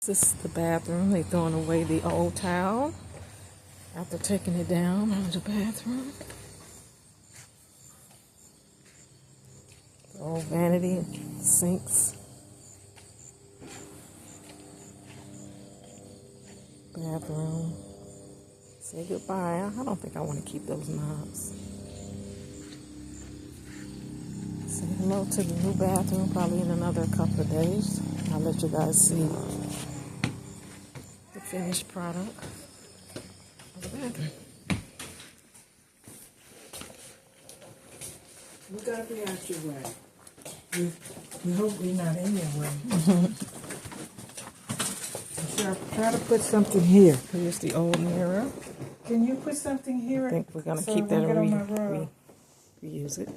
This is the bathroom. They're throwing away the old towel after taking it down out of the bathroom. The old vanity sinks. Bathroom. Say goodbye. I don't think I want to keep those knobs. Say hello to the new bathroom probably in another couple of days. I'll let you guys see the finished product of the bathroom. We gotta be out your way. We hope we're not in your way. Try to put something here. Here's the old mirror. Can you put something here? I think we're going to so keep it that won't and get on my rug? reuse it.